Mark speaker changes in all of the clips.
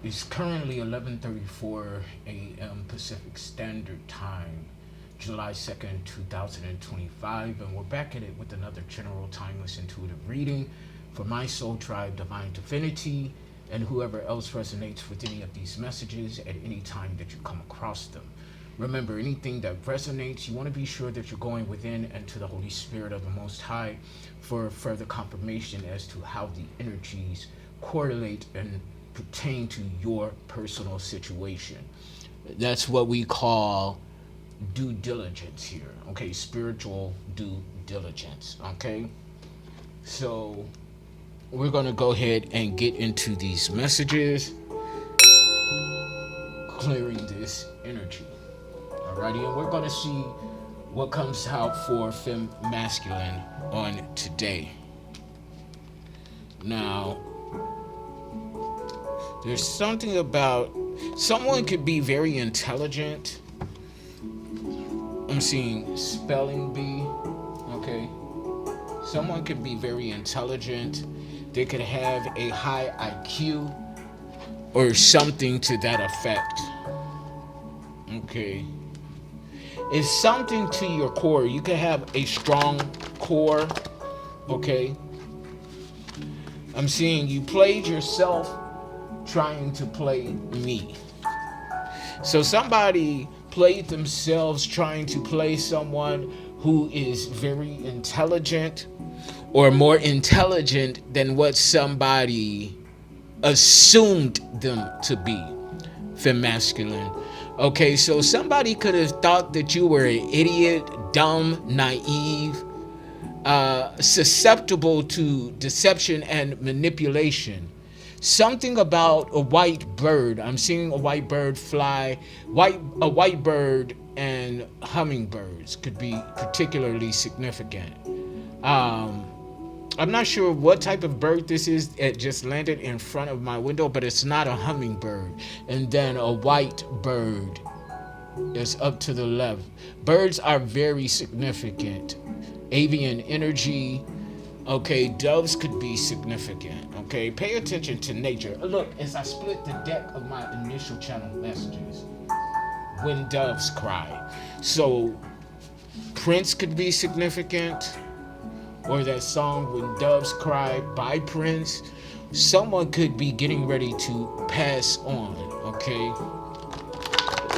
Speaker 1: It's currently 11:34 a.m. Pacific Standard Time, July 2nd, 2025, and we're back at it with another general timeless intuitive reading for my soul tribe, Divine Divinity, and whoever else resonates with any of these messages at any time that you come across them. Remember, anything that resonates, you want to be sure that you're going within and to the Holy Spirit of the Most High for further confirmation as to how the energies correlate and pertain to your personal situation. That's what we call due diligence here, okay? Spiritual due diligence, okay? So we're going to go ahead and get into these messages, clearing this energy. Alrighty, and we're going to see what comes out for Femme Masculine on today. Now, there's something about someone could be very intelligent. I'm seeing spelling bee, okay? Someone could be very intelligent. They could have a high IQ or something to that effect, okay? It's something to your core. You could have a strong core, okay? I'm seeing you played yourself trying to play me. So somebody played themselves trying to play someone who is very intelligent or more intelligent than what somebody assumed them to be. Femme masculine. Okay, so somebody could have thought that you were an idiot, dumb, naive, susceptible to deception and manipulation. Something about a white bird. I'm seeing a white bird fly. A white bird and hummingbirds could be particularly significant. I'm not sure what type of bird this is. It just landed in front of my window, but it's not a hummingbird. And then a white bird is up to the left. Birds are very significant. Avian energy. Okay, doves could be significant. Okay, pay attention to nature. Look, as I split the deck of my initial channel messages, when doves cry. So, Prince could be significant, or that song When Doves Cry by Prince. Someone could be getting ready to pass on, okay?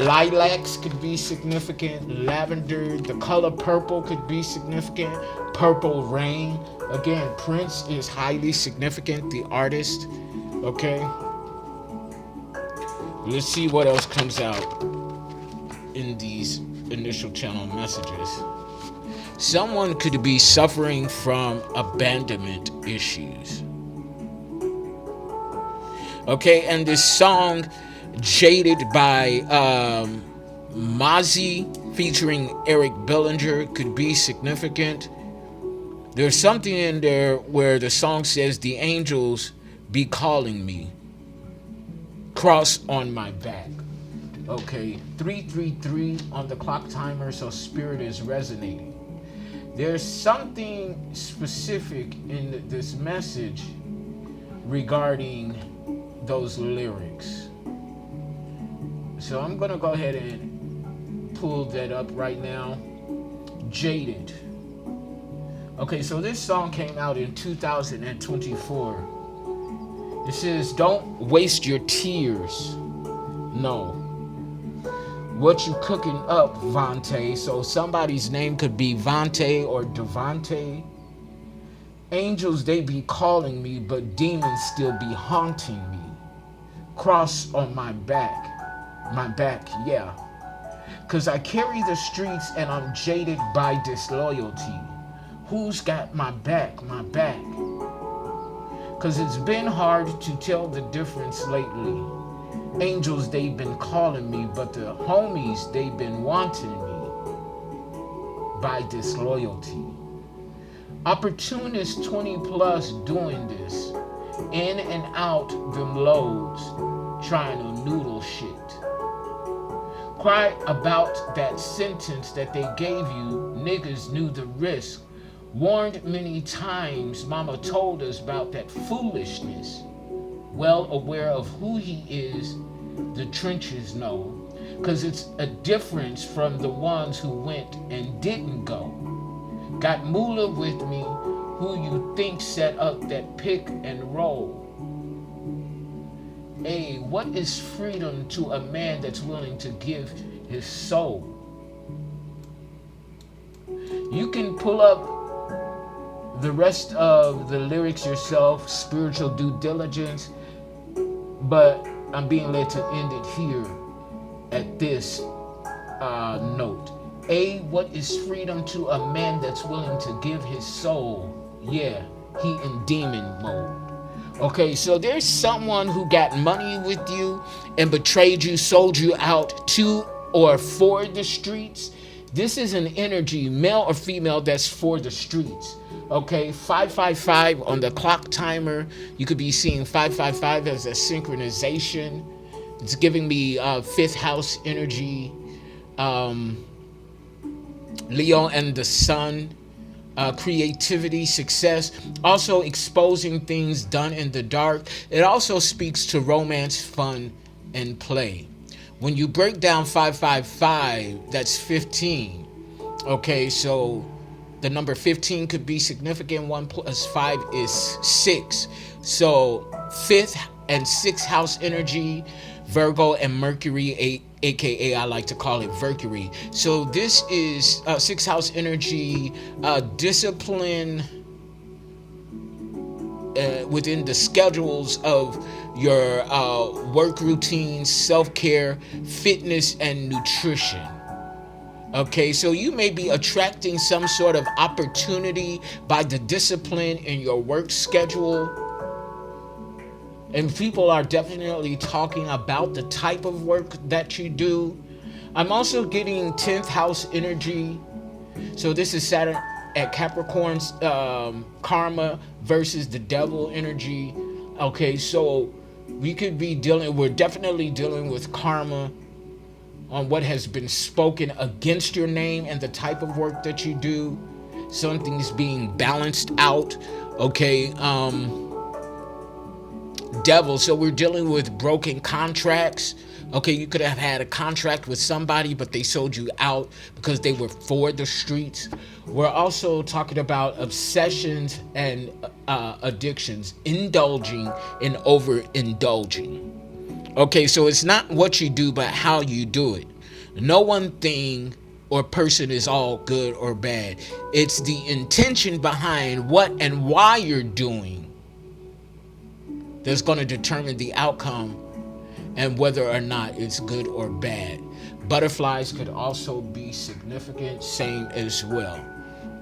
Speaker 1: Lilacs could be significant. Lavender, the color purple could be significant. Purple rain. Again, Prince is highly significant, the artist. Okay? Let's see what else comes out in these initial channel messages. Someone could be suffering from abandonment issues. Okay, and this song Jaded by Mozzie featuring Eric Bellinger could be significant. There's something in there where the song says the angels be calling me. Cross on my back. Okay, 333 on the clock timer, so spirit is resonating. There's something specific in this message regarding those lyrics. So I'm going to go ahead and pull that up right now. Jaded. Okay, so this song came out in 2024. It says, don't waste your tears. No. What you cooking up, Vante? So somebody's name could be Vante or Devante. Angels, they be calling me, but demons still be haunting me. Cross on my back. My back, yeah. Cause I carry the streets and I'm jaded by disloyalty. Who's got my back? My back. Cause it's been hard to tell the difference lately. Angels, they've been calling me, but the homies, they've been wanting me by disloyalty. Opportunists 20 plus doing this. In and out them loads, trying to noodle shit. Cry about that sentence that they gave you. Niggas knew the risk. Warned many times, mama told us about that foolishness. well aware of who he is, the trenches know. Because it's a difference from the ones who went and didn't go. Got Moolah with me, who you think set up that pick and roll. Hey, what is freedom to a man that's willing to give his soul? You can pull up the rest of the lyrics yourself, spiritual due diligence, but I'm being led to end it here at this note. A, what is freedom to a man that's willing to give his soul? Yeah, he in demon mode. Okay, so there's someone who got money with you and betrayed you, sold you out to or for the streets. This is an energy, male or female, that's for the streets. Okay, 555 on the clock timer. You could be seeing 555 as a synchronization. It's giving me fifth house energy. Leo and the sun. Creativity, success, also exposing things done in the dark. It also speaks to romance, fun, and play. When you break down 555, that's 15. Okay, so the number 15 could be significant. 1 plus 5 is 6. So fifth and sixth house energy, Virgo and Mercury, aka I like to call it Mercury. So this is sixth house energy, discipline within the schedules of your work routines, self-care, fitness, and nutrition. Okay, so you may be attracting some sort of opportunity by the discipline in your work schedule. And people are definitely talking about the type of work that you do. I'm also getting 10th house energy. So this is Saturn at Capricorn's karma versus the devil energy. Okay, so we're definitely dealing with karma on what has been spoken against your name and the type of work that you do. Something's being balanced out. Okay, devil, so we're dealing with broken contracts. Okay, you could have had a contract with somebody, but they sold you out because they were for the streets. We're also talking about obsessions and addictions, indulging and overindulging. Okay, so it's not what you do, but how you do it. No one thing or person is all good or bad. It's the intention behind what and why you're doing that's going to determine the outcome and whether or not it's good or bad. Butterflies could also be significant, same as well.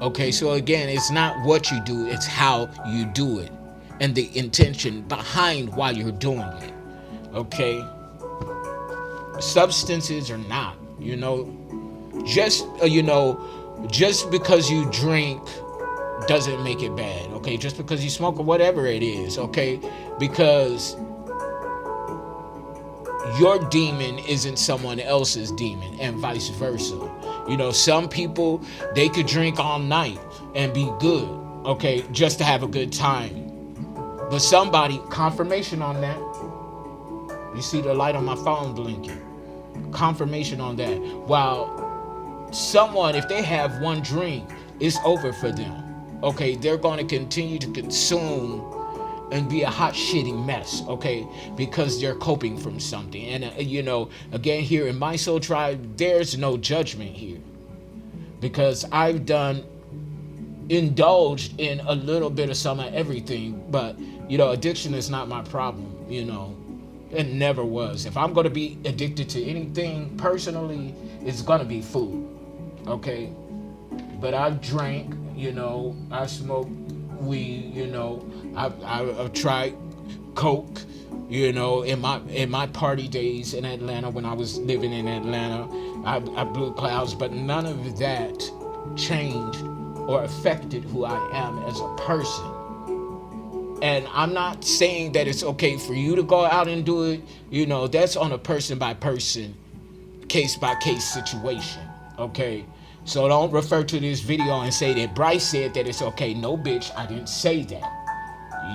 Speaker 1: Okay, so again, it's not what you do, it's how you do it and the intention behind why you're doing it. Okay, substances or not, just because you drink doesn't make it bad. Okay, just because you smoke or whatever it is. Okay, because your demon isn't someone else's demon and vice versa. Some people, they could drink all night and be good, okay, just to have a good time. But somebody, confirmation on that. You see the light on my phone blinking. Confirmation on that. While someone, if they have one drink, it's over for them. Okay, they're going to continue to consume and be a hot shitty mess, okay, because they're coping from something. And again, here in my soul tribe, there's no judgment here, because I've indulged in a little bit of some of everything. But addiction is not my problem. It never was. If I'm going to be addicted to anything personally, it's going to be food. Okay, but I've drank, I smoked weed, I've tried coke, in my party days in Atlanta when I was living in Atlanta. I blew clouds, but none of that changed or affected who I am as a person. And I'm not saying that it's okay for you to go out and do it. That's on a person by person, case by case situation. Okay. So don't refer to this video and say that Bryce said that it's okay. No, bitch, I didn't say that.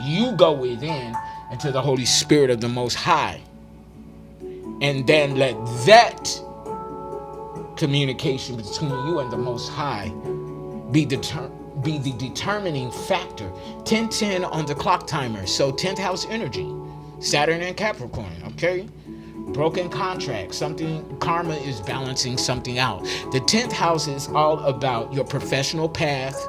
Speaker 1: You go within and to the Holy Spirit of the Most High. And then let that communication between you and the Most High be the determining factor. 1010 on the clock timer. So 10th house energy, Saturn and Capricorn, okay? Broken contract, something, karma is balancing something out. The 10th house is all about your professional path.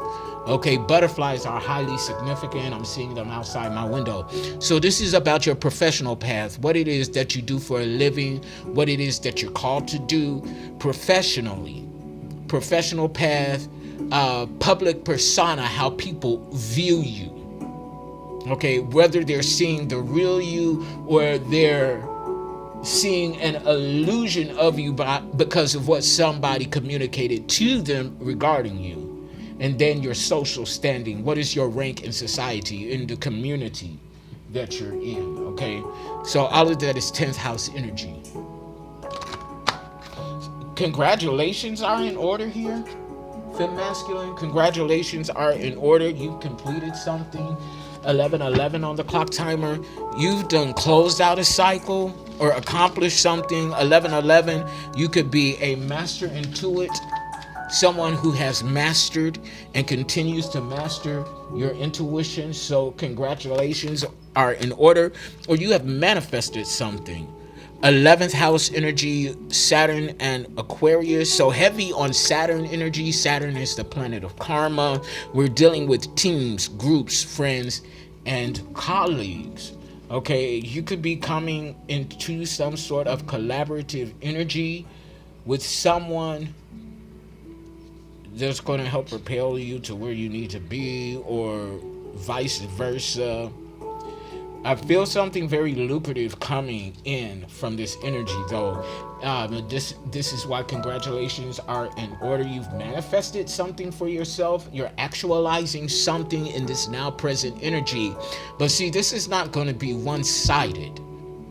Speaker 1: Okay, butterflies are highly significant. I'm seeing them outside my window. So this is about your professional path, what it is that you do for a living, what it is that you're called to do professionally. Professional path, public persona, how people view you. Okay, whether they're seeing the real you or they're seeing an illusion of you because of what somebody communicated to them regarding you. And then your social standing. What is your rank in society, in the community that you're in? Okay, so all of that is 10th house energy. Congratulations are in order here. Fem masculine, congratulations are in order. You've completed something. 11:11 on the clock timer. You've done closed out a cycle or accomplished something. 11:11. You could be a master intuit, someone who has mastered and continues to master your intuition. So congratulations are in order, or you have manifested something. 11th house energy, Saturn and Aquarius. So heavy on Saturn energy. Saturn is the planet of karma. We're dealing with teams, groups, friends, and colleagues. Okay, you could be coming into some sort of collaborative energy with someone that's going to help propel you to where you need to be, or vice versa. I feel something very lucrative coming in from this energy, though. This is why congratulations are in order. You've manifested something for yourself. You're actualizing something in this now present energy. But see, this is not going to be one-sided.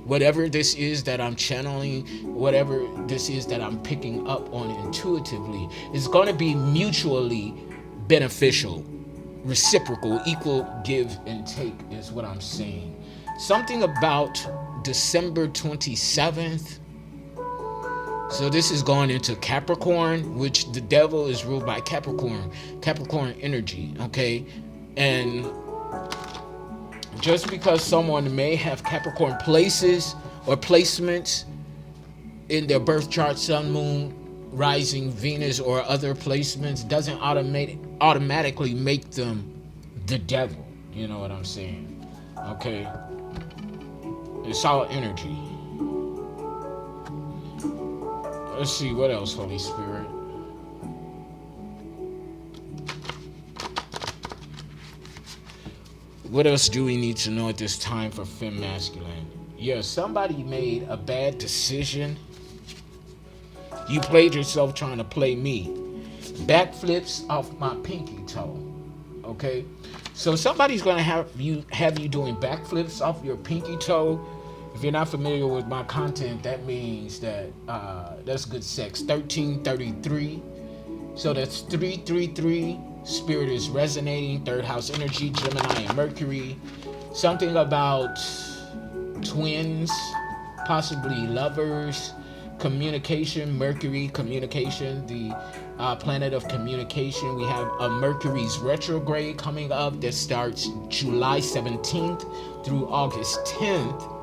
Speaker 1: Whatever this is that I'm channeling, whatever this is that I'm picking up on intuitively, is going to be mutually beneficial, reciprocal, equal give and take is what I'm saying. Something about December 27th. So this is going into Capricorn, which the devil is ruled by Capricorn energy, okay? And just because someone may have Capricorn places or placements in their birth chart, sun, moon, rising, Venus, or other placements, doesn't automatically make them the devil. You know what I'm saying? Okay. It's all energy. Let's see, what else, Holy Spirit? What else do we need to know at this time for Fem Masculine? Yeah, somebody made a bad decision. You played yourself trying to play me. Backflips off my pinky toe. Okay? So somebody's going to have you doing backflips off your pinky toe. If you're not familiar with my content, that means that that's good sex. 1333. So that's 333. Spirit is resonating. Third house energy, Gemini and Mercury. Something about twins, possibly lovers, communication, Mercury, communication, the planet of communication. We have a Mercury's retrograde coming up that starts July 17th through August 10th.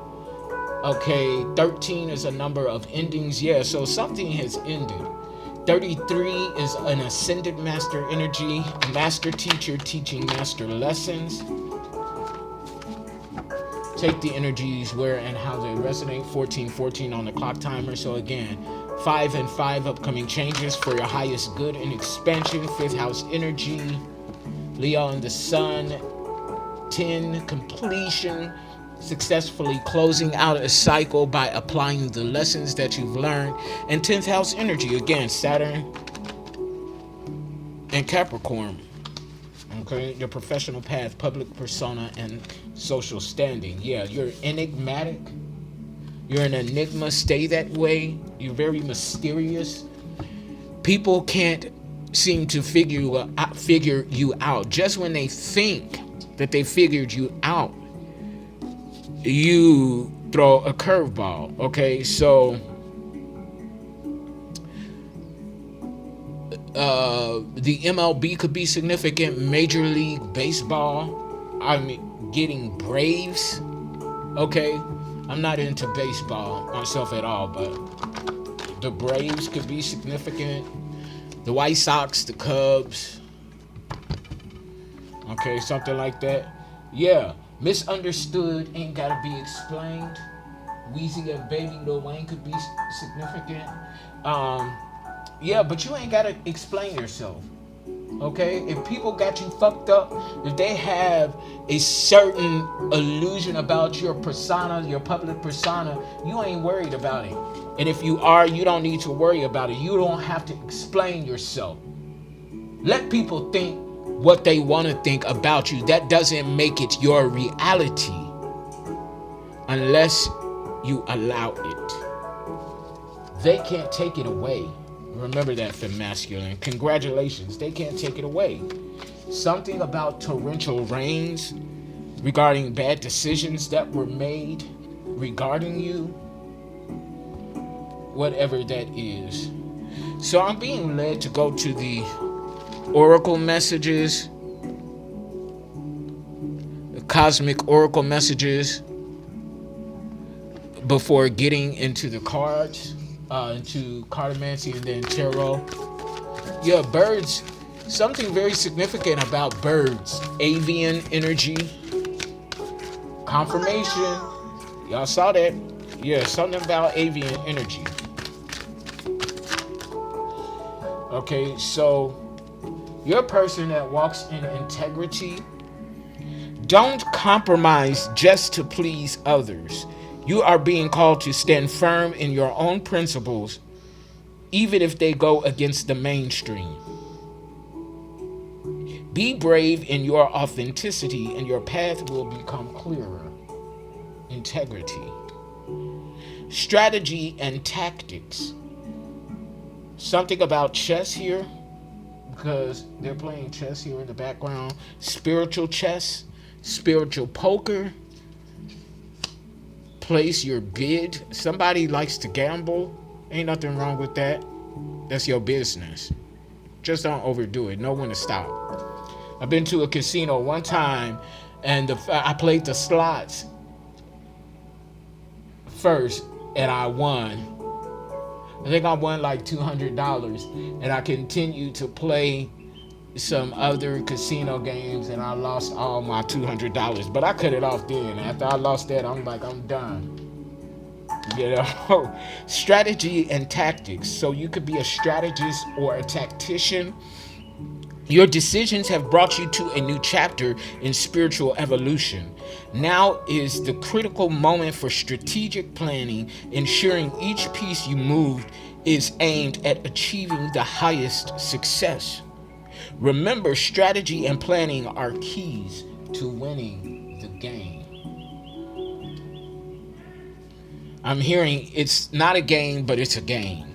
Speaker 1: Okay, 13 is a number of endings. Yeah, so something has ended. 33 is an ascended master energy, master teacher teaching master lessons. Take the energies where and how they resonate. 1414 on the clock timer. So again, 5 and 5 upcoming changes for your highest good and expansion. 5th house energy, Leo and the sun. 10, completion, successfully closing out a cycle by applying the lessons that you've learned. And 10th house energy, again, Saturn and Capricorn. Okay, your professional path, public persona, and social standing. Yeah, you're enigmatic. You're an enigma. Stay that way. You're very mysterious. People can't seem to figure you out. Just when they think that they figured you out, you throw a curveball. Okay, so the MLB could be significant. Major League Baseball, I mean, getting Braves. Okay, I'm not into baseball myself at all, but the Braves could be significant. The White Sox, the Cubs. Okay, something like that. Yeah, misunderstood ain't gotta be explained. Weezy and Baby Lil Wayne could be significant. Yeah, but you ain't gotta explain yourself. Okay, if people got you fucked up, if they have a certain illusion about your persona, your public persona, you ain't worried about it. And if you are, you don't need to worry about it. You don't have to explain yourself. Let people think what they want to think about you. That doesn't make it your reality unless you allow it. They can't take it away. Remember that, for masculine. Congratulations, they can't take it away. Something about torrential rains regarding bad decisions that were made regarding you, whatever that is. So I'm being led to go to the oracle messages, the cosmic oracle messages, before getting into the cards, into cartomancy and then tarot. Yeah, birds. Something very significant about birds. Avian energy. Confirmation. Y'all saw that? Yeah, something about avian energy. Okay, so you're a person that walks in integrity. Don't compromise just to please others. You are being called to stand firm in your own principles, even if they go against the mainstream. Be brave in your authenticity, and your path will become clearer. Integrity. Strategy and tactics. Something about chess here, because they're playing chess here in the background. Spiritual chess, spiritual poker. Place your bid. Somebody likes to gamble. Ain't nothing wrong with that. That's your business. Just don't overdo it. Know when to stop. I've been to a casino one time, and I played the slots first, and I won. I think I won like $200, and I continued to play some other casino games, and I lost all my $200. But I cut it off then. After I lost that, I'm like, I'm done. You know, strategy and tactics. So you could be a strategist or a tactician. Your decisions have brought you to a new chapter in spiritual evolution. Now is the critical moment for strategic planning, ensuring each piece you moved is aimed at achieving the highest success. Remember, strategy and planning are keys to winning the game. I'm hearing it's not a game, but it's a game.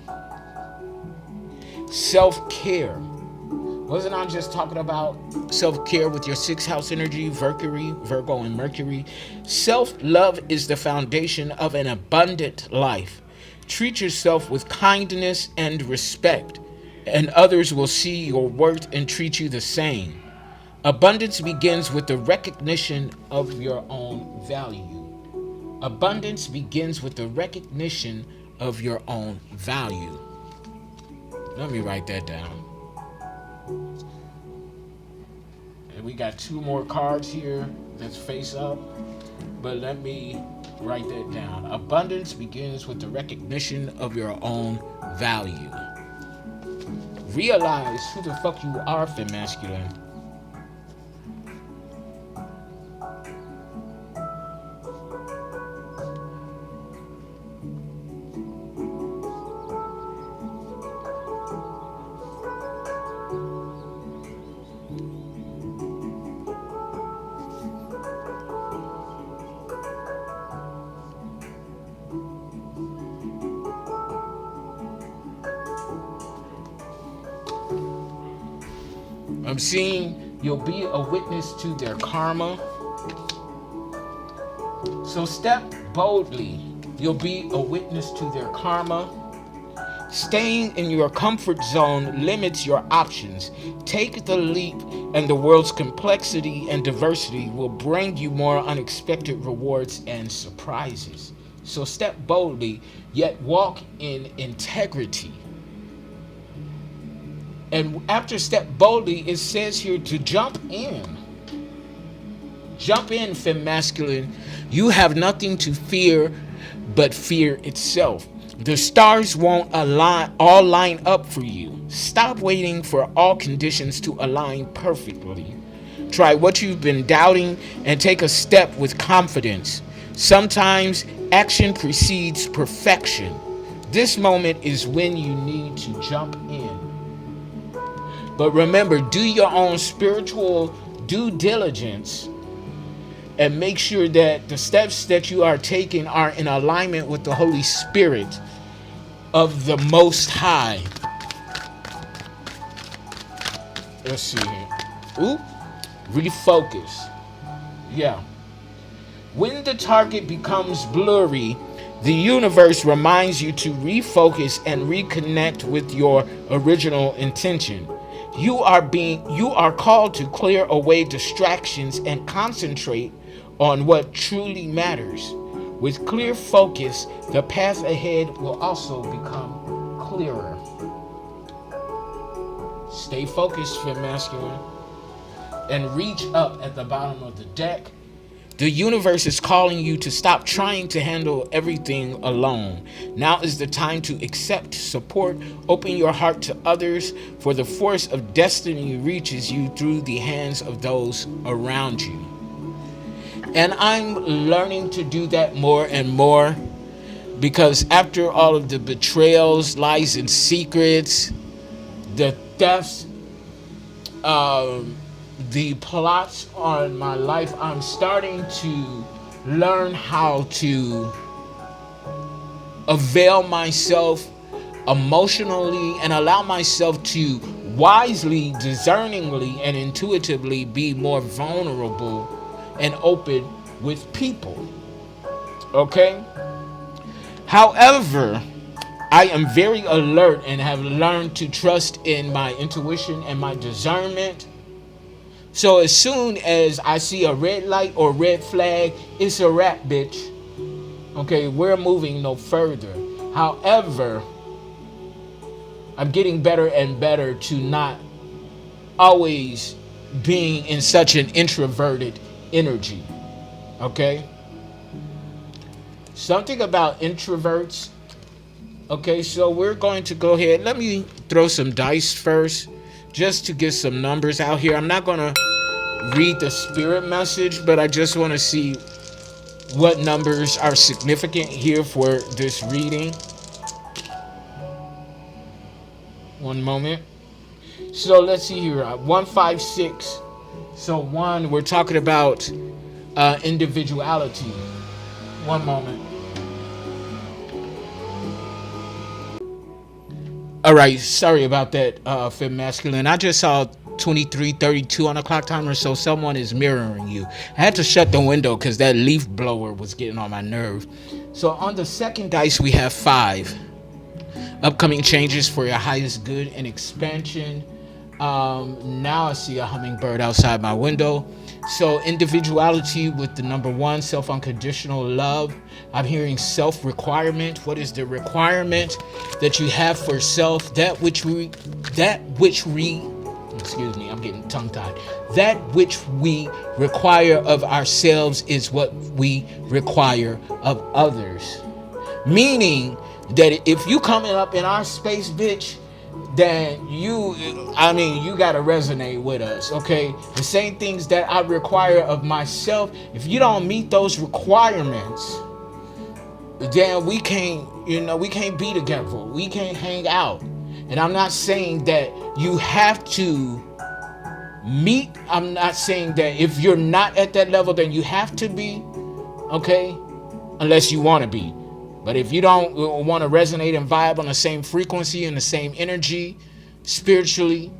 Speaker 1: Self-care. Wasn't I just talking about self-care with your 6th house energy, Virgo and Mercury? Self-love is the foundation of an abundant life. Treat yourself with kindness and respect, and others will see your worth and treat you the same. Abundance begins with the recognition of your own value. Abundance begins with the recognition of your own value. Let me write that down. And we got 2 more cards here that's face up, but let me write that down. Abundance begins with the recognition of your own value. Realize who the fuck you are, fem masculine. I'm seeing you'll be a witness to their karma. So step boldly. You'll be a witness to their karma. Staying in your comfort zone limits your options. Take the leap, and the world's complexity and diversity will bring you more unexpected rewards and surprises. So step boldly, yet walk in integrity. And after step boldly, it says here to jump in. Jump in, femme masculine. You have nothing to fear but fear itself. The stars won't all line up for you. Stop waiting for all conditions to align perfectly. Try what you've been doubting and take a step with confidence. Sometimes action precedes perfection. This moment is when you need to jump in. But remember, do your own spiritual due diligence and make sure that the steps that you are taking are in alignment with the Holy Spirit of the Most High. Let's see here. Ooh, refocus. Yeah. When the target becomes blurry, the universe reminds you to refocus and reconnect with your original intention. You are called to clear away distractions and concentrate on what truly matters. With clear focus, the path ahead will also become clearer. Stay focused, femme masculine, and reach up at the bottom of the deck. The universe is calling you to stop trying to handle everything alone. Now is the time to accept support. Open your heart to others, for the force of destiny reaches you through the hands of those around you. And I'm learning to do that more and more, because after all of the betrayals, lies, and secrets, the thefts, the plots on my life, I'm starting to learn how to avail myself emotionally and allow myself to wisely, discerningly, and intuitively be more vulnerable and open with people. Okay? However, I am very alert and have learned to trust in my intuition and my discernment. So as soon as I see a red light or red flag, it's a wrap, bitch. Okay, we're moving no further. However, I'm getting better and better to not always being in such an introverted energy. Okay? Something about introverts. Okay, so we're going to go ahead. Let me throw some dice first, just to get some numbers out here. I'm not going to read the spirit message, but I just want to see what numbers are significant here for this reading. One moment. So let's see here. 156. So one, we're talking about individuality. One moment. All right, sorry about that, femme masculine. I just saw 23:32 on the clock timer, so someone is mirroring you. I had to shut the window because that leaf blower was getting on my nerve. So on the second dice, we have 5. Upcoming changes for your highest good and expansion. Now I see a hummingbird outside my window. So individuality with the number 1, self-unconditional love. I'm hearing self-requirement. What is the requirement that you have for self? That which we, excuse me, I'm getting tongue-tied. That which we require of ourselves is what we require of others. Meaning that if you coming up in our space, bitch, then you gotta resonate with us, okay? The same things that I require of myself, if you don't meet those requirements, then we can't be together. We can't hang out. And I'm not saying that you have to meet. I'm not saying that if you're not at that level, then you have to be, okay? Unless you want to be. But if you don't want to resonate and vibe on the same frequency and the same energy, spiritually,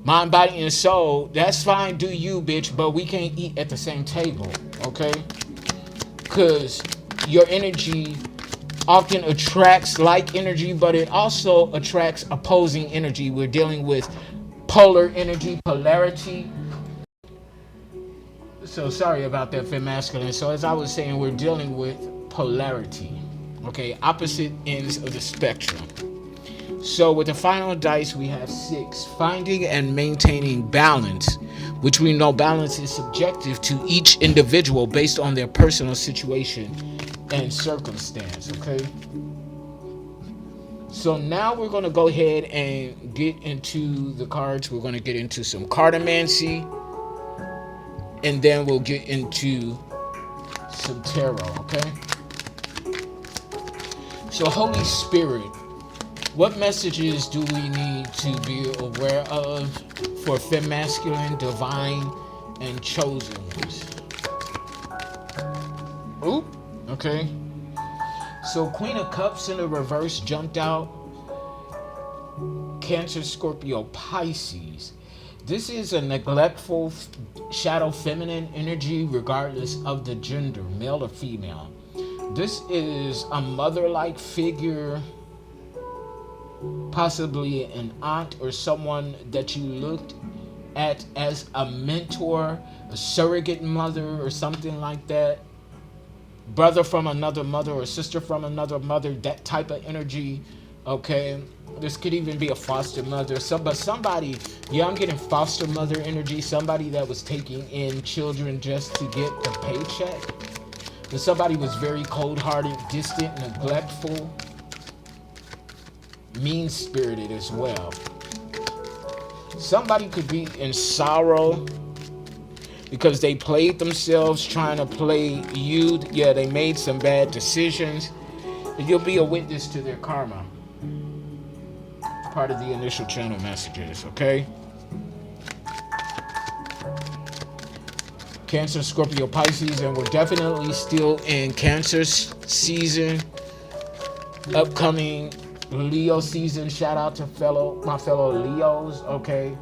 Speaker 1: mind, body, and soul, that's fine, do you, bitch, but we can't eat at the same table, okay? because your energy often attracts like energy, but it also attracts opposing energy. We're dealing with polar energy, polarity. So sorry about that, fem masculine. So as I was saying, we're dealing with polarity. Okay, opposite ends of the spectrum. So with the final dice, we have 6. Finding and maintaining balance, which we know balance is subjective to each individual based on their personal situation and circumstance, okay? So now we're going to go ahead and get into the cards. We're going to get into some cartomancy, and then we'll get into some tarot, okay? So Holy Spirit, what messages do we need to be aware of for fem masculine, divine, and chosen ones? Oop, okay. So Queen of Cups in the reverse jumped out. Cancer, Scorpio, Pisces. This is a neglectful shadow feminine energy regardless of the gender, male or female. This is a mother-like figure, possibly an aunt or someone that you looked at as a mentor, a surrogate mother or something like that. Brother from another mother or sister from another mother, that type of energy, okay? This could even be a foster mother. But somebody, yeah, I'm getting foster mother energy. Somebody that was taking in children just to get the paycheck. But somebody was very cold-hearted, distant, neglectful, mean-spirited as well. Somebody could be in sorrow because they played themselves trying to play you. Yeah, they made some bad decisions. You'll be a witness to their karma. Part of the initial channel messages, okay? Cancer, Scorpio, Pisces, and we're definitely still in Cancer season. Upcoming Leo season. Shout out to my fellow Leos, okay?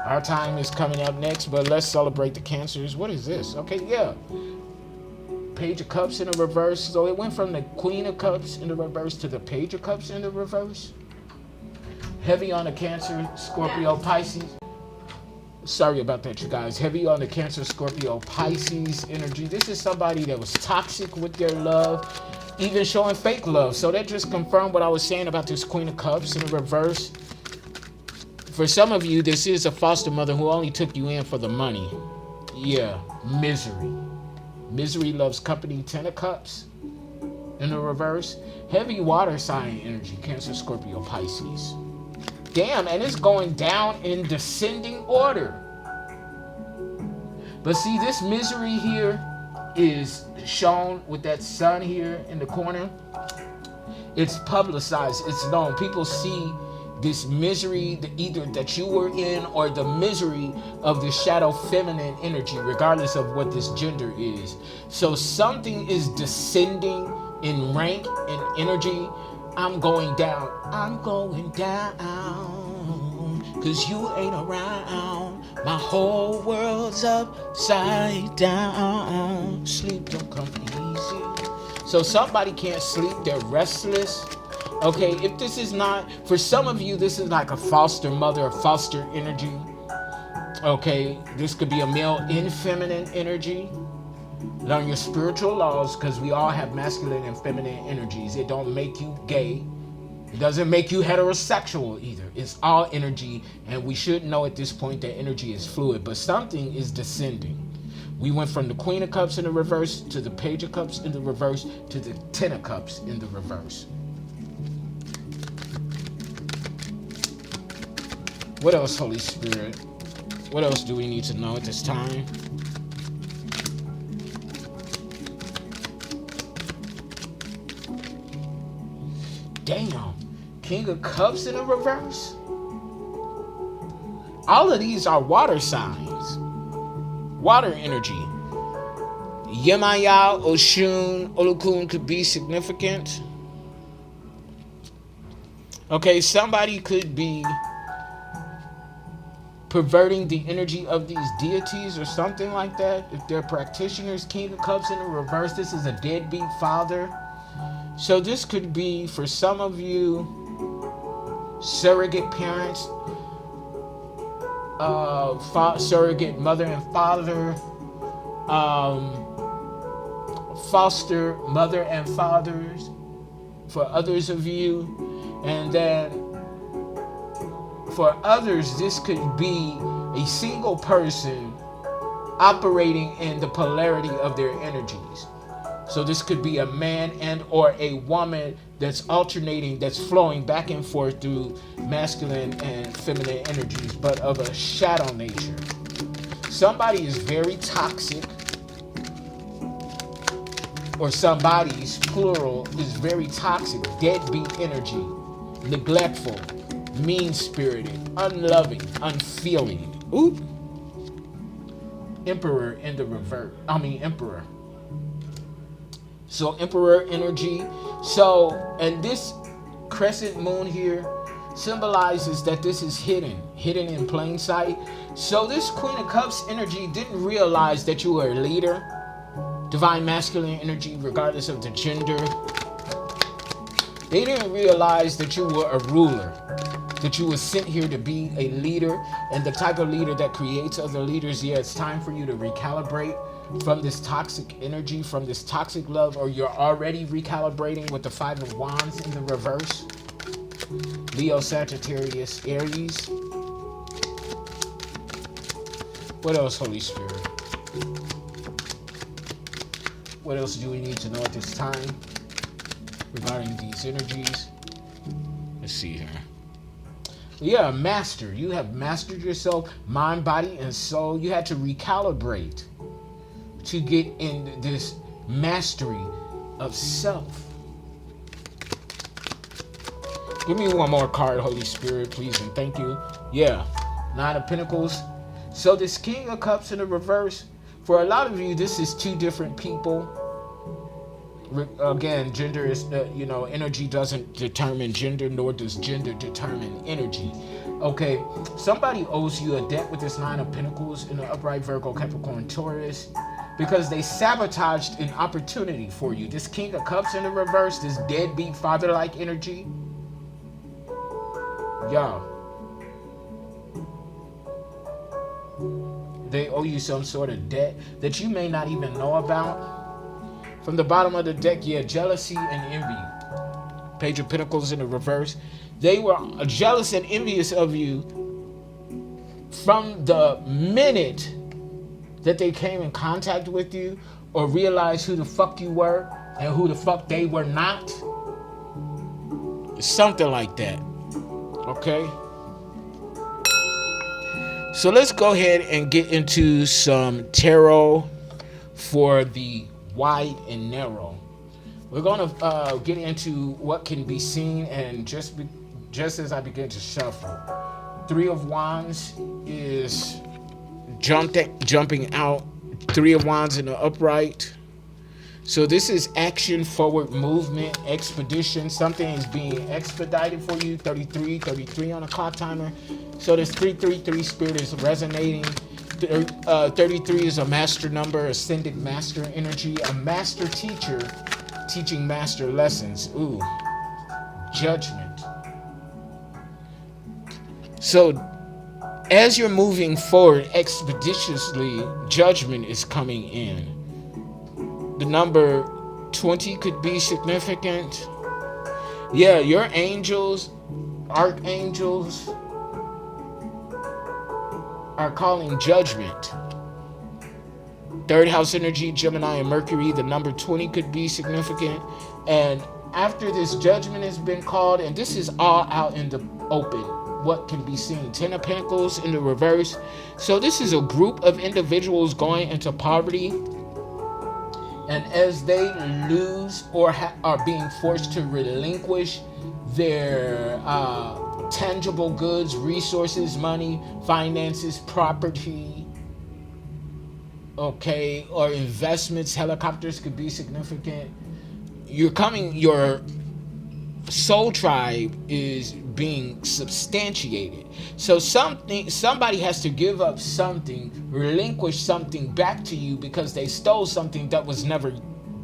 Speaker 1: Our time is coming up next, but let's celebrate the Cancers. What is this? Okay, yeah. Page of Cups in the reverse. So it went from the Queen of Cups in the reverse to the Page of Cups in the reverse. Heavy on the Cancer, Scorpio, Pisces. Sorry about that, you guys. Heavy on the Cancer, Scorpio, Pisces energy. This is somebody that was toxic with their love, even showing fake love. So that just confirmed what I was saying about this Queen of Cups in the reverse. For some of you, this is a foster mother who only took you in for the money. Yeah, misery. Misery loves company, 10 of Cups in the reverse. Heavy water sign energy, Cancer, Scorpio, Pisces. Damn, and it's going down in descending order. But see, this misery here is shown with that sun here in the corner. It's publicized, it's known. People see this misery, either that you were in or the misery of the shadow feminine energy, regardless of what this gender is. So something is descending in rank and energy. I'm going down. I'm going down. Cause you ain't around. My whole world's upside down. Sleep don't come easy. So somebody can't sleep. They're restless. Okay, if this is not, for some of you, this is like a foster mother or foster energy. Okay, this could be a male in feminine energy. Learn your spiritual laws, because we all have masculine and feminine energies. It don't make you gay. It doesn't make you heterosexual either. It's all energy, and we should know at this point that energy is fluid, but something is descending. We went from the Queen of Cups in the reverse to the Page of Cups in the reverse to the 10 of Cups in the reverse. What else, Holy Spirit? What else do we need to know at this time? Damn. King of Cups in the reverse? All of these are water signs. Water energy. Yemaya, Oshun, Olokun could be significant. Okay, somebody could be perverting the energy of these deities or something like that. If they're practitioners, King of Cups in the reverse, this is a deadbeat father. So this could be, for some of you, surrogate parents, surrogate mother and father, foster mother and fathers for others of you. And then for others, this could be a single person operating in the polarity of their energies. So this could be a man and or a woman that's alternating, that's flowing back and forth through masculine and feminine energies, but of a shadow nature. Somebody is very toxic, or somebody's, plural, is very toxic, deadbeat energy, neglectful, mean-spirited, unloving, unfeeling. Oop. Emperor in the revert. Emperor. So Emperor energy. So, and this crescent moon here symbolizes that this is hidden in plain sight. So this Queen of Cups energy didn't realize that you were a leader. Divine masculine energy, regardless of the gender. They didn't realize that you were a ruler, that you were sent here to be a leader, and the type of leader that creates other leaders. Yeah, it's time for you to recalibrate from this toxic energy, from this toxic love, or you're already recalibrating with the Five of Wands in the reverse. Leo, Sagittarius, Aries. What else, Holy Spirit? What else do we need to know at this time regarding these energies? Let's see here. Yeah, master. You have mastered yourself, mind, body, and soul. You had to recalibrate to get in this mastery of self. Give me one more card, Holy Spirit, please, and thank you. Yeah, Nine of Pentacles. So this King of Cups in the reverse, for a lot of you, this is two different people. Again, gender is, energy doesn't determine gender, nor does gender determine energy. Okay, somebody owes you a debt with this Nine of Pentacles in the upright, Virgo, Capricorn, Taurus, because they sabotaged an opportunity for you. This King of Cups in the reverse, this deadbeat father-like energy. Y'all, they owe you some sort of debt that you may not even know about. From the bottom of the deck, yeah, jealousy and envy. Page of Pentacles in the reverse. They were jealous and envious of you from the minute that they came in contact with you or realized who the fuck you were and who the fuck they were not. Something like that. Okay? So let's go ahead and get into some tarot for the wide and narrow. We're going to get into what can be seen, and just as I begin to shuffle, Three of Wands is jumping out. Three of Wands in the upright. So this is action, forward movement, expedition. Something is being expedited for you. 33 on a clock timer. So this 333 spirit is resonating. 33 is a master number, ascended master energy, a master teacher teaching master lessons. Ooh, judgment. So as you're moving forward expeditiously, judgment is coming in. The number 20 could be significant. Yeah, your angels, archangels, are calling judgment. Third house energy, Gemini and Mercury, the number 20 could be significant. And after this judgment has been called, and this is all out in the open, what can be seen? Ten of Pentacles in the reverse. So this is a group of individuals going into poverty. And as they lose or are being forced to relinquish their tangible goods, resources, money, finances, property, okay, or investments, helicopters could be significant. Your soul tribe is being substantiated. So somebody has to give up something, relinquish something back to you because they stole something that was never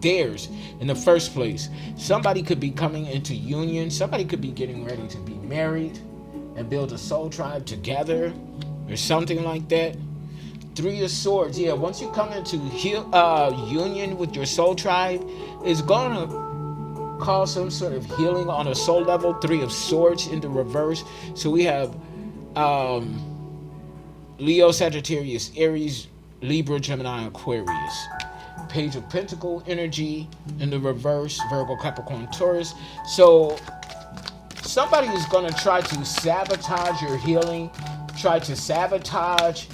Speaker 1: theirs in the first place. Somebody could be coming into union. Somebody could be getting ready to be married and build a soul tribe together or something like that. Three of Swords. Yeah, once you come into union with your soul tribe, it's going to cause some sort of healing on a soul level. Three of Swords in the reverse. So we have Leo, Sagittarius, Aries, Libra, Gemini, Aquarius. Page of Pentacle energy in the reverse, Virgo, Capricorn, Taurus. So somebody is going to try to sabotage your healing, try to sabotage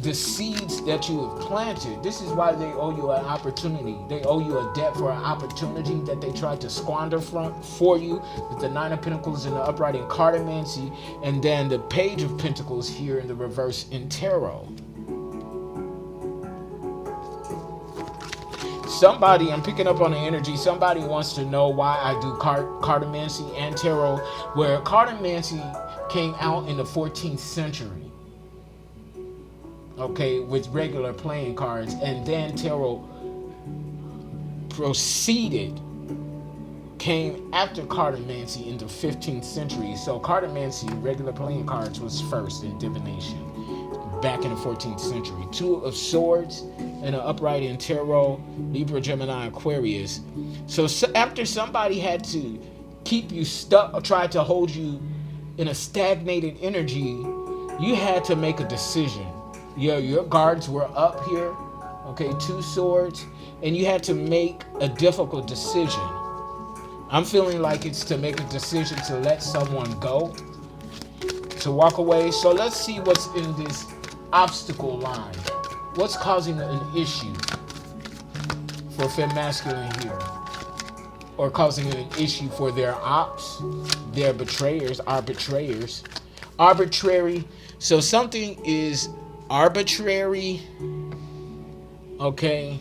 Speaker 1: the seeds that you have planted. This is why they owe you an opportunity. They owe you a debt for an opportunity that they tried to squander for you, with the Nine of Pentacles in the upright in Cartomancy, and then the Page of Pentacles here in the reverse in Tarot. Somebody, I'm picking up on the energy, somebody wants to know why I do Cartomancy and Tarot, where Cartomancy came out in the 14th century, okay, with regular playing cards, and then Tarot came after Cartomancy in the 15th century. So Cartomancy, regular playing cards, was first in divination back in the 14th century. Two of Swords and an upright in Tarot, Libra, Gemini, Aquarius. So after somebody had to keep you stuck or try to hold you in a stagnated energy, you had to make a decision. Your guards were up here, okay, two swords, and you had to make a difficult decision. I'm feeling like it's to make a decision to let someone go, to walk away. So let's see what's in this obstacle line. What's causing an issue for femme masculine here? Or causing an issue for their ops, their betrayers, arbitrators. Arbitrary. So something is arbitrary. Okay.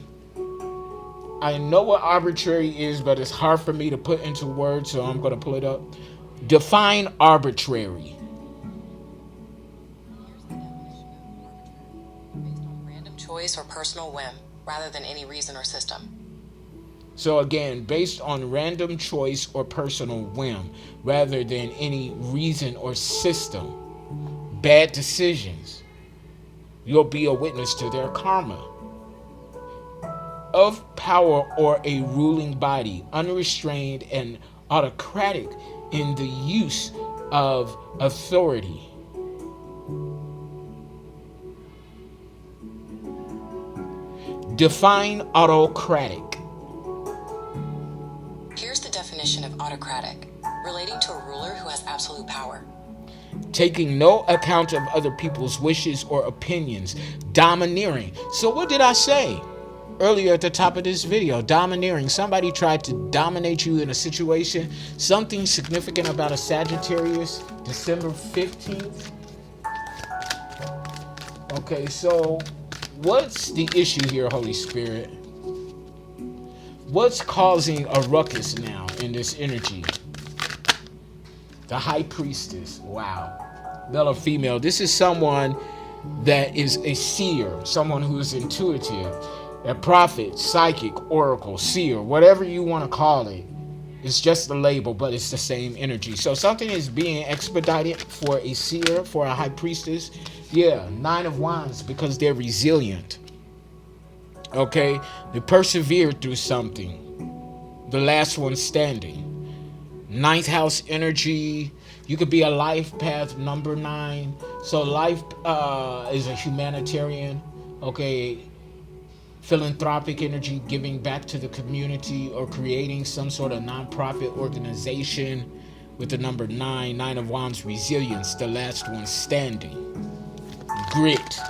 Speaker 1: I know what arbitrary is, but it's hard for me to put into words, so I'm going to pull it up. Define arbitrary.
Speaker 2: Choice or personal whim rather than any reason or system.
Speaker 1: So again, based on random choice or personal whim rather than any reason or system. Bad decisions. You'll be a witness to their karma. Of power or a ruling body, unrestrained and autocratic in the use of authority. Define autocratic.
Speaker 2: Here's the definition of autocratic: relating to a ruler who has absolute power.
Speaker 1: Taking no account of other people's wishes or opinions. Domineering. So what did I say earlier at the top of this video? Domineering. Somebody tried to dominate you in a situation. Something significant about a Sagittarius, December 15th. Okay, so what's the issue here, Holy Spirit? What's causing a ruckus now in this energy? The High Priestess. Wow. Male or female. This is someone that is a seer, someone who is intuitive, a prophet, psychic, oracle, seer, whatever you want to call it. It's just the label, but it's the same energy. So something is being expedited for a seer, for a High Priestess. Yeah, Nine of Wands, because they're resilient. Okay, they persevered through something. The last one standing. Ninth house energy. You could be a life path number 9. So life is a humanitarian. Okay, philanthropic energy, giving back to the community or creating some sort of nonprofit organization with the number 9. Nine of Wands, resilience, the last one standing. Grit.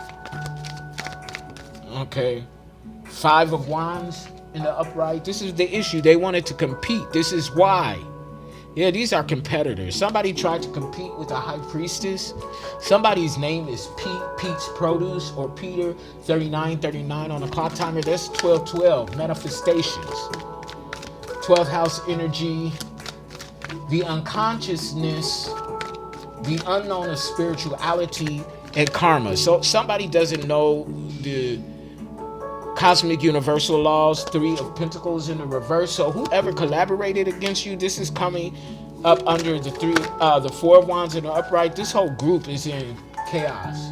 Speaker 1: Okay. 5 of Wands in the upright. This is the issue. They wanted to compete. This is why. Yeah, these are competitors. Somebody tried to compete with a High Priestess. Somebody's name is Pete's Produce or Peter 3939 on the clock timer. That's 1212. Manifestations. 12th house energy. The unconsciousness the unknown of spirituality and karma. So somebody doesn't know the cosmic universal laws, 3 of Pentacles in the reverse. So whoever collaborated against you, this is coming up under the 4 of Wands in the upright. This whole group is in chaos,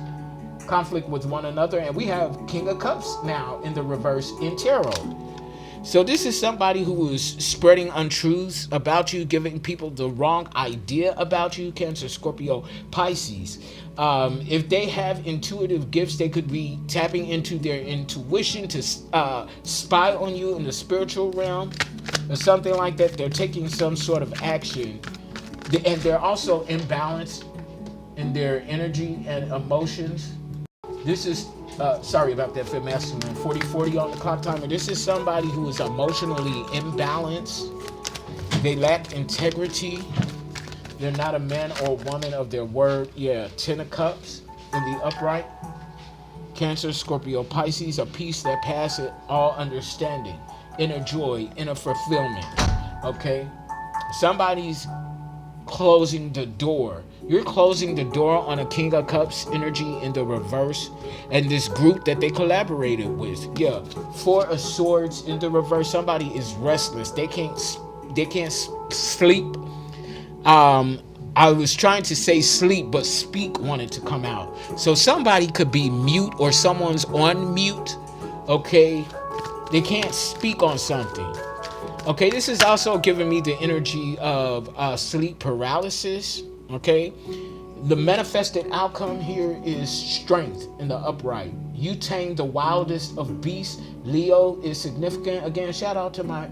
Speaker 1: conflict with one another, and we have King of Cups now in the reverse in tarot. So this is somebody who is spreading untruths about you, giving people the wrong idea about you, Cancer, Scorpio, Pisces. If they have intuitive gifts, they could be tapping into their intuition to spy on you in the spiritual realm or something like that. They're taking some sort of action. And they're also imbalanced in their energy and emotions. This is sorry about that, Fifth Masculine. 40-40 on the clock timer. This is somebody who is emotionally imbalanced. They lack integrity. They're not a man or woman of their word. Yeah, 10 of Cups in the upright. Cancer, Scorpio, Pisces, a peace that passes all understanding. Inner joy, inner fulfillment. Okay? Somebody's closing the door. You're closing the door on a King of Cups energy in the reverse, and this group that they collaborated with. Yeah, 4 of Swords in the reverse. Somebody is restless. They can't sleep. I was trying to say sleep, but speak wanted to come out. So somebody could be mute or someone's on mute. Okay, they can't speak on something. Okay, this is also giving me the energy of sleep paralysis. Okay, the manifested outcome here is strength in the upright. You tame the wildest of beasts. Leo is significant. Again, shout out to my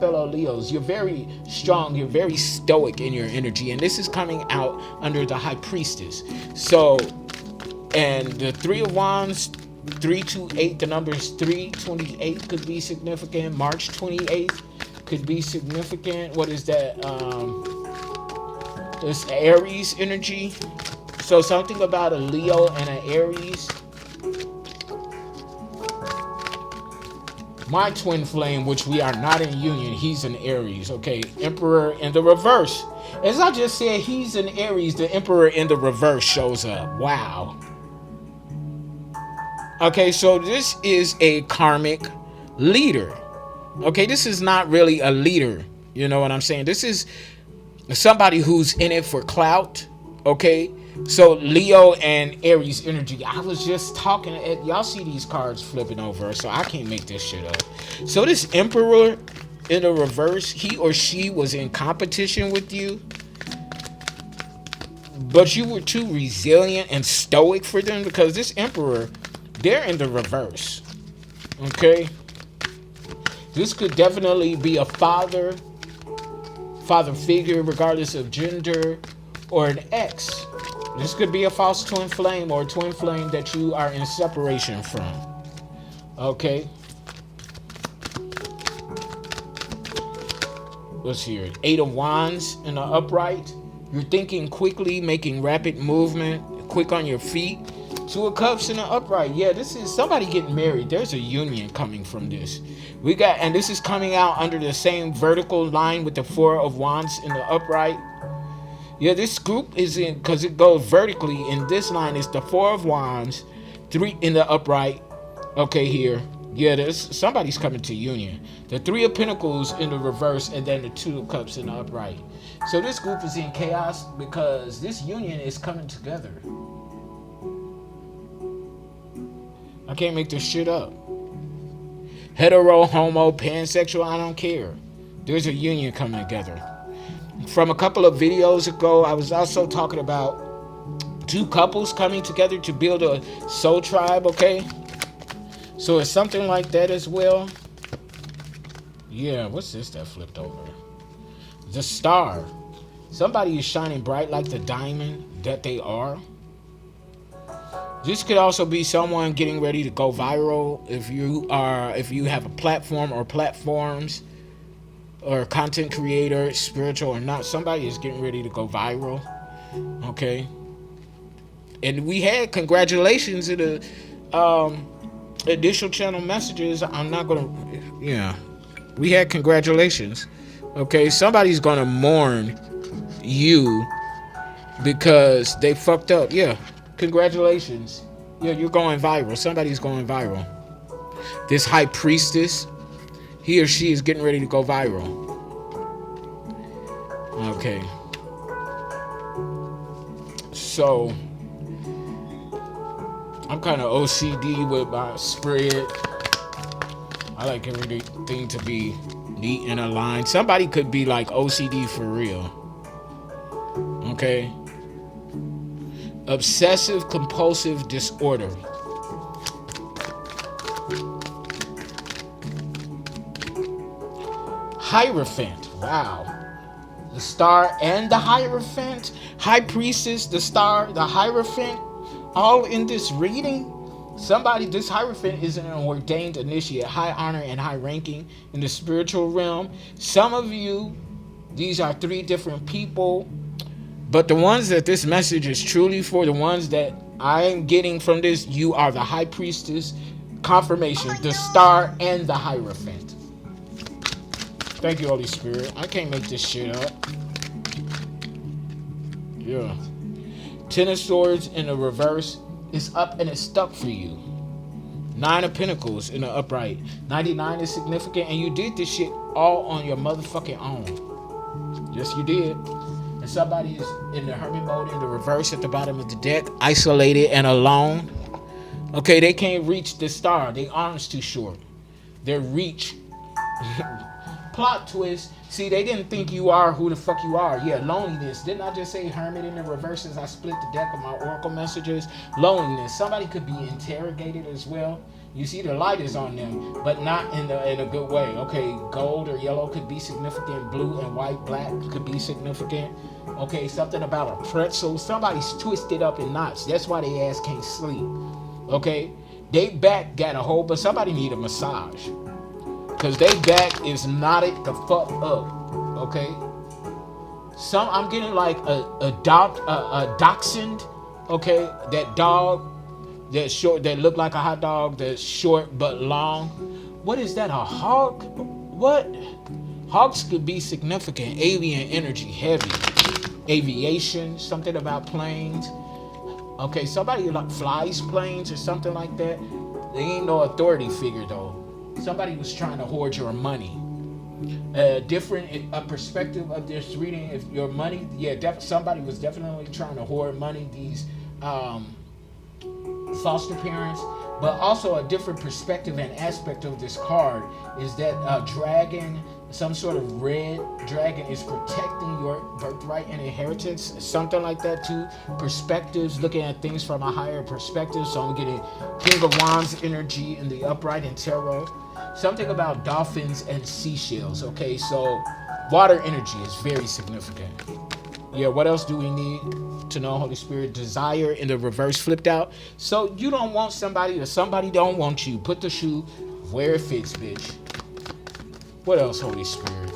Speaker 1: fellow Leos. You're very strong. You're very stoic in your energy. And this is coming out under the High Priestess. So, and the 3 of Wands, 328, the numbers 328 could be significant. March 28th could be significant. What is that? It's Aries energy. So something about a Leo and an Aries. My twin flame, which we are not in union, he's an Aries. Okay, Emperor in the reverse. As I just said, he's an Aries. The Emperor in the reverse shows up. Wow. Okay, so this is a karmic leader. Okay, this is not really a leader. You know what I'm saying? This is somebody who's in it for clout. Okay, so Leo and Aries energy. I was just talking at y'all. See these cards flipping over, so I can't make this shit up. So this Emperor in the reverse, he or she was in competition with you, but you were too resilient and stoic for them, because this Emperor, they're in the reverse. Okay, this could definitely be a father figure, regardless of gender, or an ex. This could be a false twin flame or a twin flame that you are in separation from. Okay. Let's hear it. 8 of Wands in the upright. You're thinking quickly, making rapid movement, quick on your feet. 2 of Cups in the upright. Yeah, this is somebody getting married. There's a union coming from this. And this is coming out under the same vertical line with the 4 of Wands in the upright. Yeah, this group is in, because it goes vertically. In this line is the 4 of Wands, 3 in the upright. Okay, here. Yeah, there's somebody's coming to union. The 3 of Pentacles in the reverse, and then the 2 of Cups in the upright. So this group is in chaos because this union is coming together. I can't make this shit up. Hetero, homo, pansexual, I don't care. There's a union coming together. From a couple of videos ago, I was also talking about 2 couples coming together to build a soul tribe, okay? So it's something like that as well. Yeah, what's this that flipped over? The Star. Somebody is shining bright like the diamond that they are. This could also be someone getting ready to go viral. If you have a platform or platforms, or content creator, spiritual or not, somebody is getting ready to go viral. Okay. And we had congratulations in the initial channel messages. I'm not gonna, yeah. We had congratulations. Okay, somebody's gonna mourn you because they fucked up. Yeah, congratulations. Yeah, you're going viral. Somebody's going viral. This high priestess, he or she is getting ready to go viral. Okay. So, I'm kind of OCD with my spread. I like everything to be neat and aligned. Somebody could be like OCD for real. Okay. Obsessive compulsive disorder. Hierophant. Wow. The star and the Hierophant. High priestess, the star, the Hierophant. All in this reading. This Hierophant is an ordained initiate, high honor and high ranking in the spiritual realm. Some of you, these are 3 different people, but the ones that this message is truly for, the ones that I am getting from this, you are the high priestess, confirmation, the star, and the Hierophant. Thank you, Holy Spirit. I can't make this shit up. Yeah. 10 of Swords in the reverse is up and it's stuck for you. 9 of Pentacles in the upright. 99 is significant, and you did this shit all on your motherfucking own. Yes, you did. And somebody is in the hermit mode in the reverse at the bottom of the deck, isolated and alone. Okay, they can't reach the star. Their arms too short. Their reach. Plot twist. See, they didn't think you are who the fuck you are. Yeah, loneliness. Didn't I just say hermit in the reverse as I split the deck of my oracle messages? Loneliness. Somebody could be interrogated as well. You see, the light is on them, but not in a good way. Okay, gold or yellow could be significant. Blue and white, black could be significant. Okay, something about a pretzel. Somebody's twisted up in knots. That's why they ass can't sleep. Okay, they back got a hole, but somebody need a massage. Because they back is knotted the fuck up. Okay? I'm getting like a dachshund. Okay? That dog that's short, that look like a hot dog, that's short but long. What is that? A hawk? What? Hawks could be significant. Alien energy, heavy. Aviation, something about planes. Okay, somebody like flies planes or something like that. They ain't no authority figure though. Somebody was trying to hoard your money. A perspective of this reading, if your money, somebody was definitely trying to hoard money. These foster parents, but also a different perspective and aspect of this card is that dragon, some sort of red dragon, is protecting your birthright and inheritance, something like that too. Perspectives, looking at things from a higher perspective. So I'm getting King of Wands energy in the upright and tarot. Something about dolphins and seashells. Okay, so water energy is very significant. Yeah, what else do we need to know, Holy Spirit? Desire in the reverse flipped out. So you don't want somebody or somebody don't want you. Put the shoe where it fits, bitch. What else, Holy Spirit?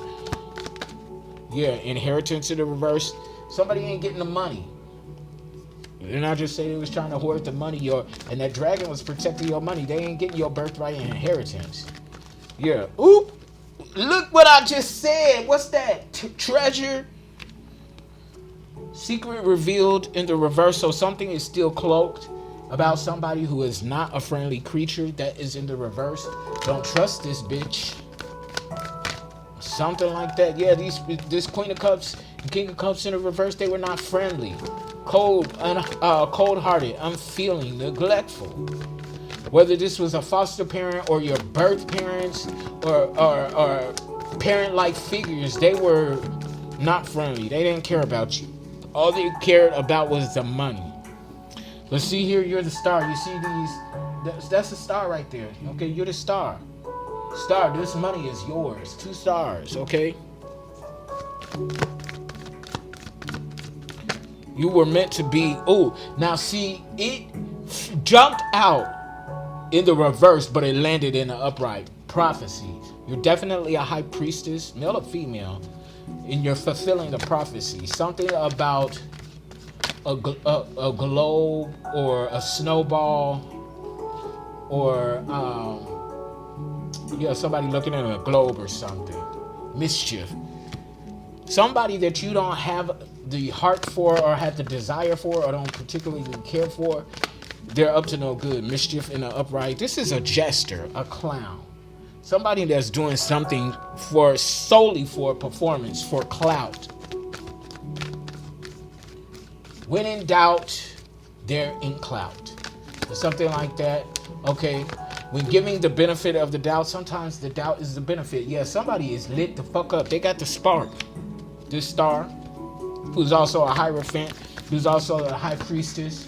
Speaker 1: Yeah, inheritance in the reverse. Somebody ain't getting the money. Didn't I just say they was trying to hoard the money? And that dragon was protecting your money. They ain't getting your birthright and inheritance. Yeah. Oop. Look what I just said. What's that? Treasure. Secret revealed in the reverse. So something is still cloaked about somebody who is not a friendly creature. That is in the reverse. Don't trust this bitch. Something like that. Yeah, this Queen of Cups and King of Cups in the reverse, they were not friendly. Cold-hearted, unfeeling, neglectful. Whether this was a foster parent or your birth parents or parent-like figures, they were not friendly. They didn't care about you. All they cared about was the money. Let's see here, you're the star. You see these, that's the star right there. Okay, you're the star. Star, this money is yours. 2 stars, okay? You were meant to be. Oh, now see, it jumped out in the reverse, but it landed in the upright. Prophecy. You're definitely a high priestess, male or female, and you're fulfilling the prophecy. Something about a globe or a snowball or somebody looking at a globe or something. Mischief. Somebody that you don't have the heart for or have the desire for or don't particularly care for, they're up to no good. Mischief in the upright. This is a jester, a clown. Somebody that's doing something for solely for performance, for clout. When in doubt, they're in clout. Or something like that. Okay. When giving the benefit of the doubt, sometimes the doubt is the benefit. Yeah, somebody is lit the fuck up. They got the spark. This star, who's also a hierophant, who's also a high priestess.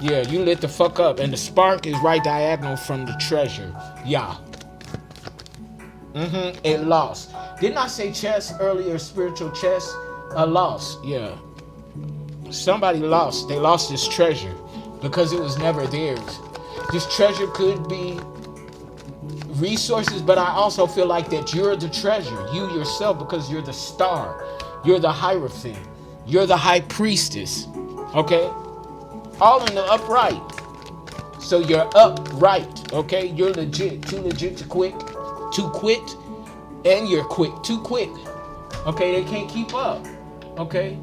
Speaker 1: Yeah, you lit the fuck up. And the spark is right diagonal from the treasure. Yeah. It lost. Didn't I say chess earlier? Spiritual chess? A loss. Yeah. Somebody lost. They lost this treasure because it was never theirs. This treasure could be resources, but I also feel like that you're the treasure, you yourself, because you're the star, you're the hierophant, you're the high priestess. Okay, all in the upright. So you're upright. Okay, you're legit, too legit to quit, and you're quick, too quick. Okay, they can't keep up. Okay,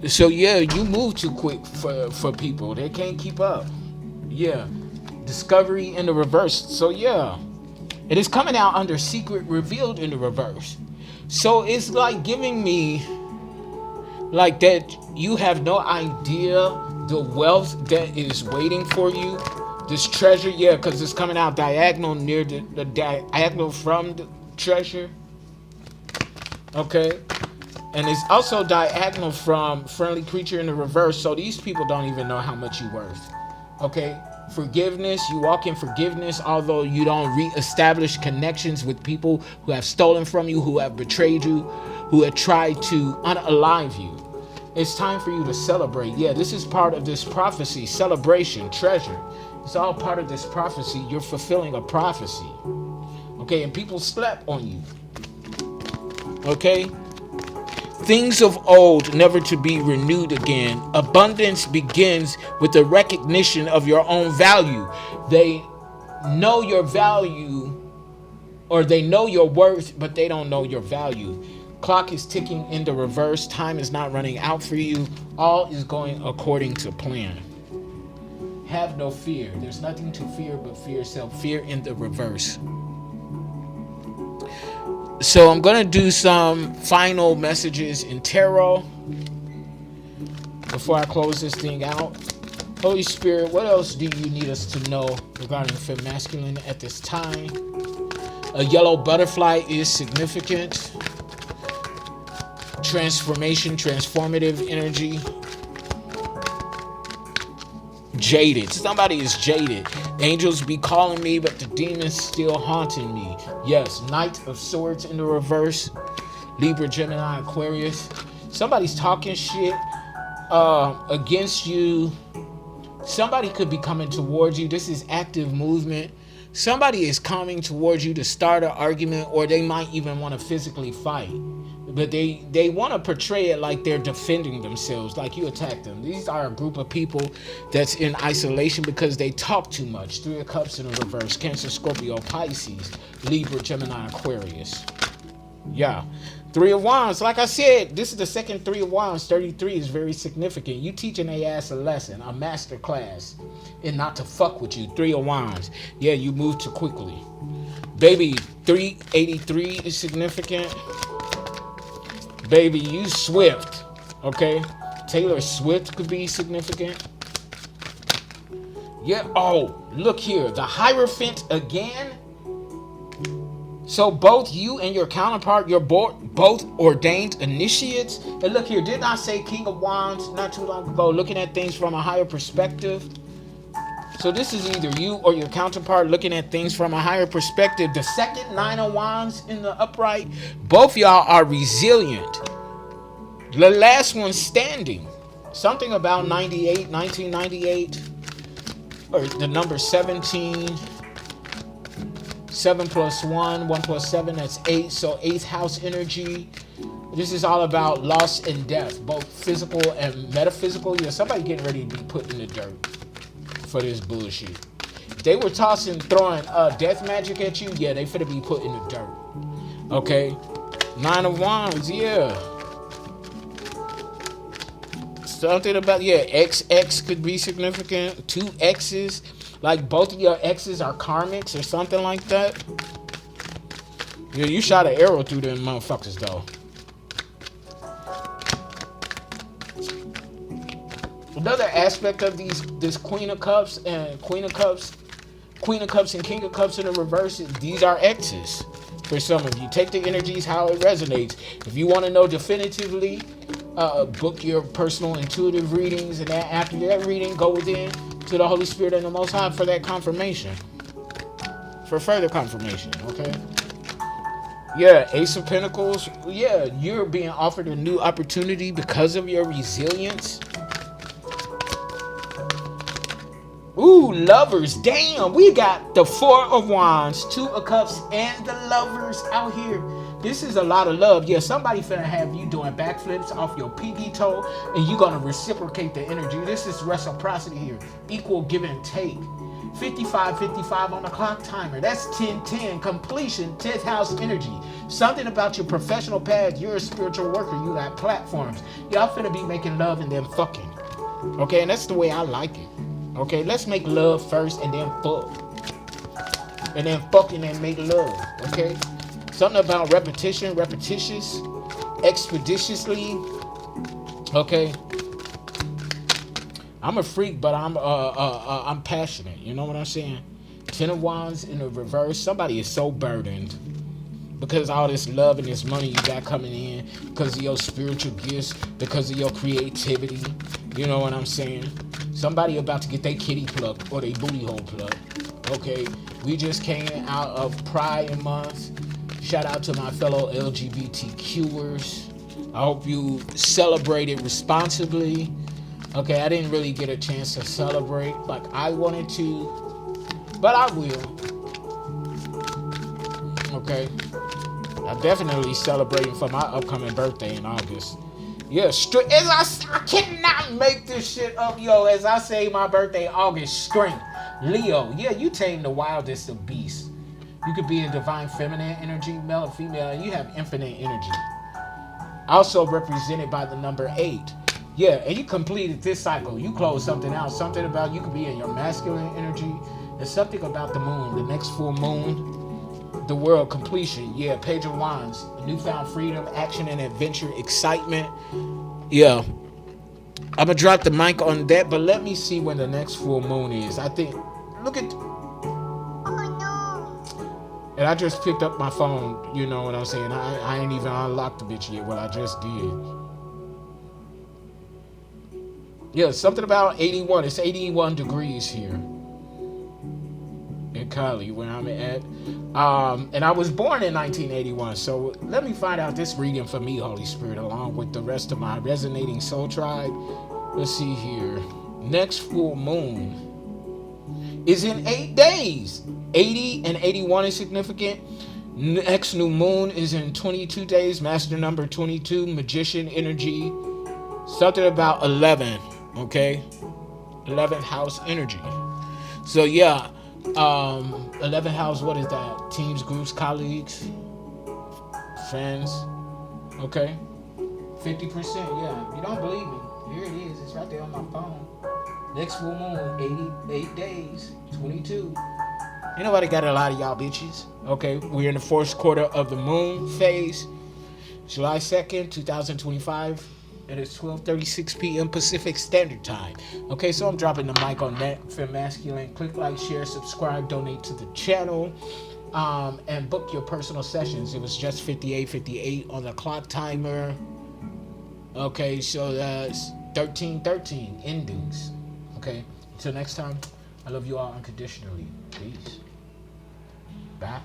Speaker 1: so yeah, you move too quick for people. They can't keep up. Yeah. Discovery in the reverse. So yeah, it is coming out under secret revealed in the reverse. So it's like giving me like that you have no idea the wealth that is waiting for you. This treasure, yeah, because it's coming out diagonal near the diagonal from the treasure. Okay. And it's also diagonal from friendly creature in the reverse. So these people don't even know how much you're worth. Okay. Forgiveness, you walk in forgiveness, although you don't re-establish connections with people who have stolen from you, who have betrayed you, who have tried to unalive you. It's time for you to celebrate. Yeah, this is part of this prophecy, celebration, treasure. It's all part of this prophecy. You're fulfilling a prophecy. Okay, and people slept on you. Okay? Things of old never to be renewed again. Abundance begins with the recognition of your own value. They know your value, or they know your worth, but they don't know your value. Clock is ticking in the reverse. Time is not running out for you. All is going according to plan. Have no fear. There's nothing to fear but fear yourself. Fear in the reverse. So I'm going to do some final messages in tarot before I close this thing out. Holy Spirit, what else do you need us to know regarding femme masculine at this time? A yellow butterfly is significant. Transformation, transformative energy. Jaded. Somebody is jaded. Angels be calling me, but the demons still haunting me. Yes, Knight of Swords in the reverse. Libra, Gemini, Aquarius. Somebody's talking shit against you. Somebody could be coming towards you. This is active movement. Somebody is coming towards you to start an argument, or they might even want to physically fight. But they want to portray it like they're defending themselves, like you attacked them. These are a group of people that's in isolation because they talk too much. 3 of Cups in the reverse. Cancer, Scorpio, Pisces, Libra, Gemini, Aquarius. Yeah. 3 of Wands. Like I said, this is the second 3 of Wands. 33 is very significant. You teaching a ass a lesson, a master class, and not to fuck with you. 3 of Wands. Yeah, you move too quickly. Baby, 383 is significant. Baby, you swift. Okay? Taylor Swift could be significant. Yeah. Oh, look here. The Hierophant again. So both you and your counterpart, you're both ordained initiates. And look here, didn't I say King of Wands not too long ago, looking at things from a higher perspective? So this is either you or your counterpart looking at things from a higher perspective. The second 9 of Wands in the upright, both y'all are resilient. The last one standing. Something about 1998, or the number 17. 7 plus 1, 1 plus 7, that's 8. So 8th house energy. This is all about loss and death, both physical and metaphysical. Yeah, somebody getting ready to be put in the dirt for this bullshit. If they were throwing death magic at you, yeah, they finna be put in the dirt. Okay? Nine of Wands, yeah. Something about, yeah, XX could be significant. Two X's, like both of your exes are karmics or something like that. Yeah, you shot an arrow through them motherfuckers though. Another aspect of this Queen of Cups and King of Cups in the reverse, these are X's. For some of you, take the energies how it resonates. If you want to know definitively, book your personal intuitive readings, and that after that reading, go within to the Holy Spirit and the Most High for that confirmation, for further confirmation. Okay. Yeah, Ace of Pentacles. Yeah, you're being offered a new opportunity because of your resilience. Ooh, Lovers. Damn, we got the Four of Wands, Two of Cups, and the Lovers out here. This is a lot of love. Yeah, somebody finna have you doing backflips off your pinky toe, and you gonna reciprocate the energy. This is reciprocity here. Equal give and take. 55-55 on the clock timer. That's 10-10. Completion, 10th house energy. Something about your professional path. You're a spiritual worker. You got platforms. Y'all finna be making love and then fucking. Okay, and that's the way I like it. Okay, let's make love first and then fuck. And then fucking and make love. Okay? Something about repetition, repetitious, expeditiously. Okay? I'm a freak, but I'm passionate. You know what I'm saying? Ten of Wands in the reverse. Somebody is so burdened because all this love and this money you got coming in, because of your spiritual gifts, because of your creativity. You know what I'm saying? Somebody about to get their kitty plucked or their booty hole plucked. Okay, we just came out of Pride Month. Shout out to my fellow LGBTQers. I hope you celebrated responsibly. Okay, I didn't really get a chance to celebrate like I wanted to, but I will. Okay, I'm definitely celebrating for my upcoming birthday in August. Yeah, I cannot make this shit up, yo. As I say, my birthday, August, strength. Leo, yeah, you tame the wildest of beasts. You could be in divine feminine energy, male or female, and you have infinite energy. Also represented by the number 8. Yeah, and you completed this cycle. You closed something out. Something about you could be in your masculine energy. There's something about the moon, the next full moon. The world completion. Yeah, Page of Wands. Newfound freedom, action and adventure, excitement. Yeah. I'm going to drop the mic on that, but let me see when the next full moon is. I think, look at... Oh, no. And I just picked up my phone, you know what I'm saying? I ain't even unlocked the bitch yet. Well, I just did. Yeah, something about 81. It's 81 degrees here in Cali, where I'm at. And I was born in 1981. So let me find out this reading for me, Holy Spirit, along with the rest of my resonating soul tribe. Let's see here. Next full moon is in 8 days. 80 and 81 is significant. Next new moon is in 22 days. Master number 22. Magician energy. Something about 11. Okay? 11th house energy. So yeah. 11th house, what is that? Teams, groups, colleagues, friends. Okay. 50%, yeah. You don't believe me? Here it is. It's right there on my phone. Next full moon, 88 days, 22. Ain't nobody got a lot of y'all bitches. Okay, we're in the fourth quarter of the moon phase. July 2nd, 2025. It is 12:36 p.m. Pacific Standard Time. Okay, so I'm dropping the mic on that. Fem Masculine. Click like, share, subscribe, donate to the channel, and book your personal sessions. It was just 58:58 on the clock timer. Okay, so that's 13:13 Indigos. Okay, until next time, I love you all unconditionally. Peace. Bye.